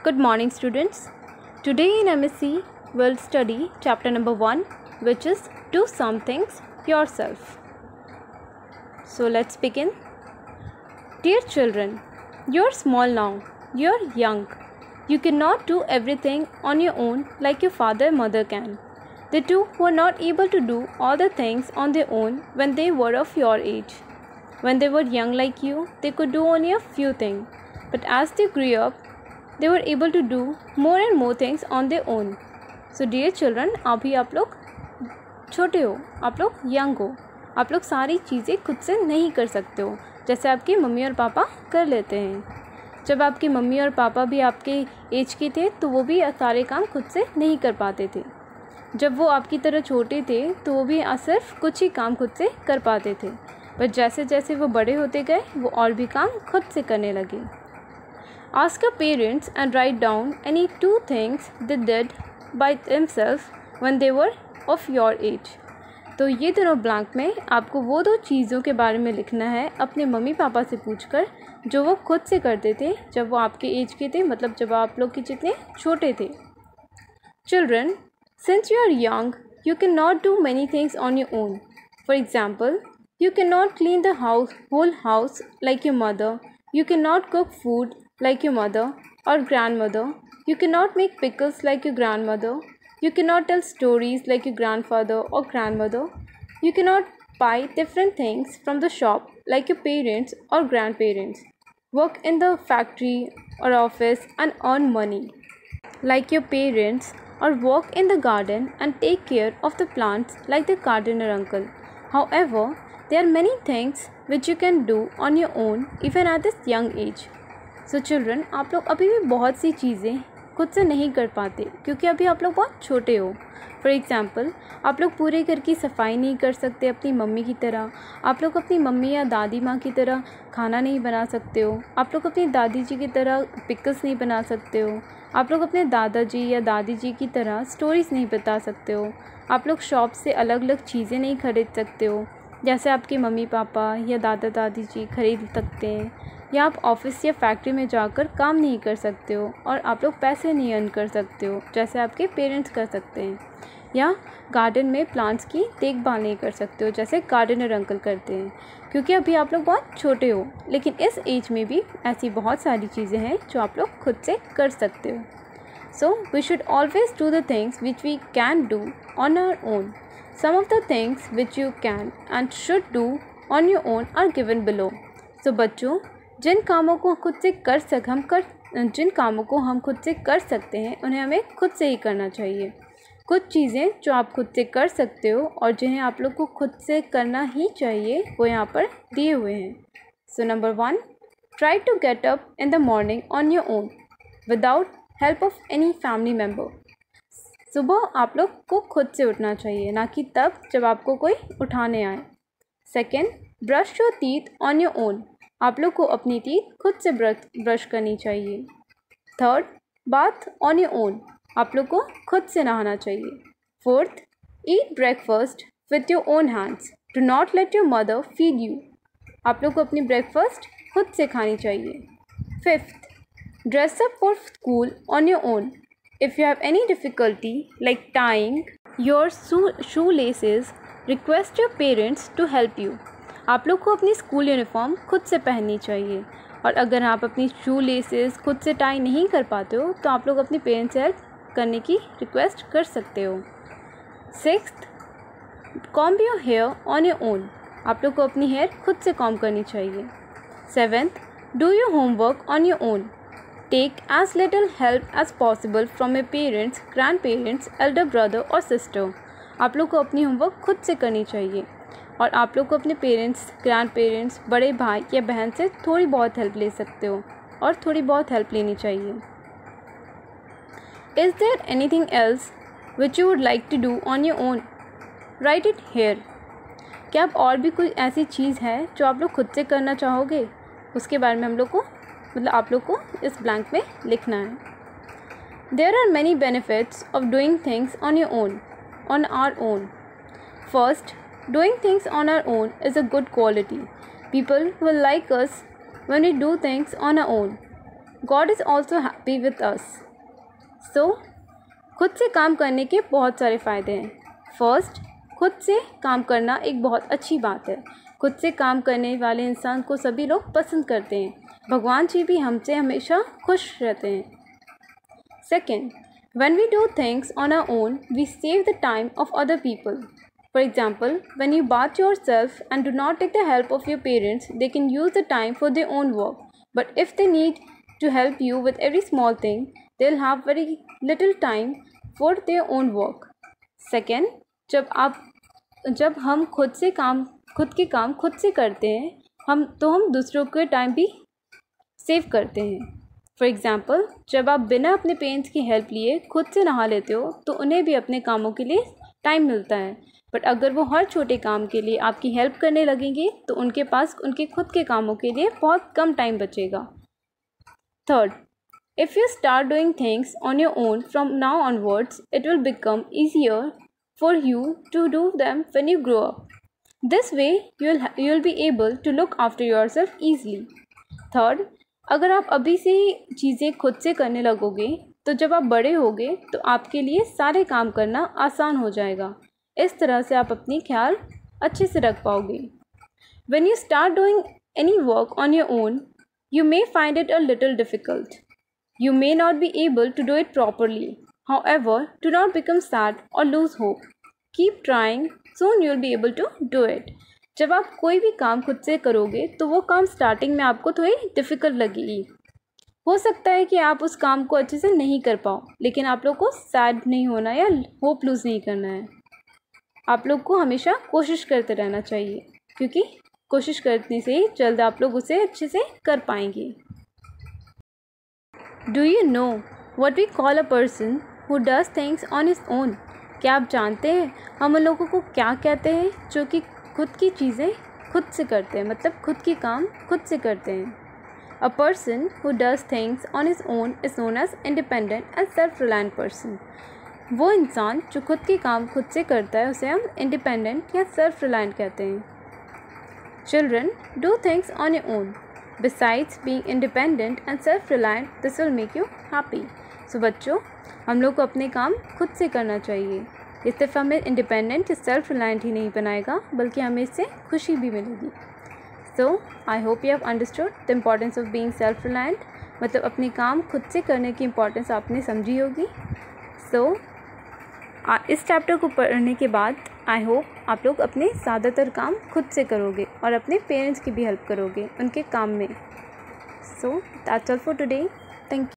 Good morning, students. Today in MSc, we'll study chapter number 1, which is Do Some Things Yourself. So let's begin. Dear children, you're small now, you're young. You cannot do everything on your own like your father and mother can. They too were not able to do all the things on their own when they were of your age. When they were young like you, they could do only a few things. But as they grew up, they were able to do more and more things on their own. So dear children, अभी आप लोग छोटे हो, आप लोग young हो, आप लोग सारी चीज़ें खुद से नहीं कर सकते हो जैसे आपकी मम्मी और पापा कर लेते हैं। जब आपकी मम्मी और पापा भी आपके एज के थे तो वो भी सारे काम खुद से नहीं कर पाते थे। जब वो आपकी तरह छोटे थे तो वो भी सिर्फ कुछ ही काम खुद से कर पाते थे, पर जैसे जैसे वो बड़े होते गए वो और भी काम खुद से करने लगे। Ask your parents and write down any 2 things they did by themselves when they were of your age. तो ये दोनों ब्लैंक में आपको वो 2 चीज़ों के बारे में लिखना है अपने मम्मी पापा से पूछकर जो वो खुद से करते थे जब वो आपके एज के थे, मतलब जब आप लोग के जितने छोटे थे। Children, since you are young, you cannot do many things on your own. For example, you cannot clean the whole house like your mother. You cannot cook food like your mother or grandmother. You cannot make pickles like your grandmother. You cannot tell stories like your grandfather or grandmother. You cannot buy different things from the shop like your parents or grandparents. Work in the factory or office and earn money like your parents, or work in the garden and take care of the plants like the gardener uncle. However, there are many things which you can do on your own even at this young age. So children, आप लोग अभी भी बहुत सी चीज़ें खुद से नहीं कर पाते क्योंकि अभी आप लोग बहुत छोटे हो। फॉर एग्ज़ाम्पल, आप लोग पूरे घर की सफाई नहीं कर सकते अपनी मम्मी की तरह। आप लोग अपनी मम्मी या दादी माँ की तरह खाना नहीं बना सकते हो। आप लोग अपनी दादी जी की तरह पिकल्स नहीं बना सकते हो। आप लोग अपने दादाजी या दादी जी की तरह स्टोरीज़ नहीं बता सकते हो। आप लोग शॉप से अलग अलग चीज़ें नहीं खरीद सकते हो जैसे आपके मम्मी पापा या दादा दादी जी खरीद सकते हैं, या आप ऑफिस या फैक्ट्री में जाकर काम नहीं कर सकते हो और आप लोग पैसे नहीं अर्न कर सकते हो जैसे आपके पेरेंट्स कर सकते हैं, या गार्डन में प्लांट्स की देखभाल नहीं कर सकते हो जैसे गार्डनर अंकल करते हैं क्योंकि अभी आप लोग बहुत छोटे हो। लेकिन इस एज में भी ऐसी बहुत सारी चीज़ें हैं जो आप लोग खुद से कर सकते हो। So we should always do the things which we can do on our own. Some of the things which you can and should do on your own are given below. So बच्चों, जिन कामों को हम खुद से कर सकते हैं उन्हें हमें खुद से ही करना चाहिए। कुछ चीज़ें जो आप खुद से कर सकते हो और जिन्हें आप लोग को खुद से करना ही चाहिए वो यहाँ पर दिए हुए हैं। So number 1, try to get up in the morning on your own without help of any family member. सुबह आप लोग को खुद से उठना चाहिए, ना कि तब जब आपको कोई उठाने आए। Second, brush your teeth on your own. आप लोग को अपनी टीथ खुद से ब्रश करनी चाहिए। Third, bath on your own. आप लोग को खुद से नहाना चाहिए। Fourth, eat breakfast with your own hands. Do not let your mother feed you. आप लोग को अपनी ब्रेकफास्ट खुद से खानी चाहिए। Fifth, dress up for school on your own. If you have any difficulty like tying your shoelaces, request your parents to help you. आप लोग को अपनी स्कूल यूनिफॉर्म खुद से पहननी चाहिए, और अगर आप अपनी शू लेसेस खुद से टाई नहीं कर पाते हो तो आप लोग अपने पेरेंट्स से हेल्प करने की रिक्वेस्ट कर सकते हो। Sixth, comb your hair on your own. आप लोग को अपनी हेयर खुद से कॉम्ब करनी चाहिए। Seventh, do your homework on your own. Take as little help as possible from your parents, grandparents, elder brother or sister. आप लोग को अपनी होमवर्क खुद से करनी चाहिए और आप लोग को अपने पेरेंट्स, ग्रैंड पेरेंट्स, बड़े भाई या बहन से थोड़ी बहुत हेल्प ले सकते हो और थोड़ी बहुत हेल्प लेनी चाहिए। Is there anything else which you would like to do on your own? Write it here. क्या अब और भी कोई ऐसी चीज़ है जो आप लोग खुद से करना चाहोगे? उसके बारे में हम लोग को आप लोग को इस ब्लैंक में लिखना है। There are many benefits of doing things on our own. First, doing things on our own is a good quality. People will like us when we do things on our own. God is also happy with us. So, खुद से काम करने के बहुत सारे फ़ायदे हैं. First, खुद से काम करना एक बहुत अच्छी बात है. खुद से काम करने वाले इंसान को सभी लोग पसंद करते हैं. भगवान जी भी हमसे हमेशा खुश रहते हैं. Second, when we do things on our own, we save the time of other people. For example, when you bath yourself and do not take the help of your parents, they can use the time for their own work. But if they need to help you with every small thing, they'll have very little time for their own work. Second, जब हम खुद के काम खुद से करते हैं, हम दूसरों के टाइम भी सेव करते हैं. फॉर एग्ज़ाम्पल, जब आप बिना अपने पेरेंट्स की हेल्प लिए खुद से नहा लेते हो तो उन्हें भी अपने कामों के लिए टाइम मिलता है. बट अगर वो हर छोटे काम के लिए आपकी हेल्प करने लगेंगे तो उनके पास उनके खुद के कामों के लिए बहुत कम टाइम बचेगा. Third, if you start doing things on your own from now onwards, it will become easier for you to do them when you grow up. This way you will be able to look after yourself easily. Third, अगर आप अभी से ही चीज़ें खुद से करने लगोगे तो जब आप बड़े होगे तो आपके लिए सारे काम करना आसान हो जाएगा. इस तरह से आप अपनी ख्याल अच्छे से रख पाओगे. When you start doing any work on your own, you may find it a little difficult. You may not be able to do it properly. However, do not become sad or lose hope. Keep trying, soon you will be able to do it. जब आप कोई भी काम खुद से करोगे तो वो काम स्टार्टिंग में आपको थोड़ी डिफ़िकल्ट लगेगी. हो सकता है कि आप उस काम को अच्छे से नहीं कर पाओ, लेकिन आप लोग को सैड नहीं होना या होप लूज़ नहीं करना है. आप लोग को हमेशा कोशिश करते रहना चाहिए, क्योंकि कोशिश करने से ही जल्द आप लोग उसे अच्छे से कर पाएंगे. Do you know what we call a person who does things on his own? क्या आप जानते हैं हम उन लोगों को क्या कहते हैं जो कि खुद की चीज़ें खुद से करते हैं, मतलब खुद की काम खुद से करते हैं. A person who does things on his own is known as independent and self reliant person. वो इंसान जो खुद के काम खुद से करता है उसे हम इंडिपेंडेंट या सेल्फ रिलायंट कहते हैं. Children, do things on your own. Besides being independent and self reliant, this will make you happy. So बच्चों, हम लोग को अपने काम खुद से करना चाहिए. ये सिर्फ हमें इंडिपेंडेंट या सेल्फ रिलायंट ही नहीं बनाएगा, बल्कि हमें इससे खुशी भी मिलेगी. So I hope you have understood the importance of being self reliant. मतलब अपने काम खुद से करने की इम्पॉर्टेंस आपने समझी होगी. सो इस चैप्टर को पढ़ने के बाद आई होप आप लोग अपने ज़्यादातर काम खुद से करोगे और अपने पेरेंट्स की भी हेल्प करोगे उनके काम में. So that's all for today. Thank you.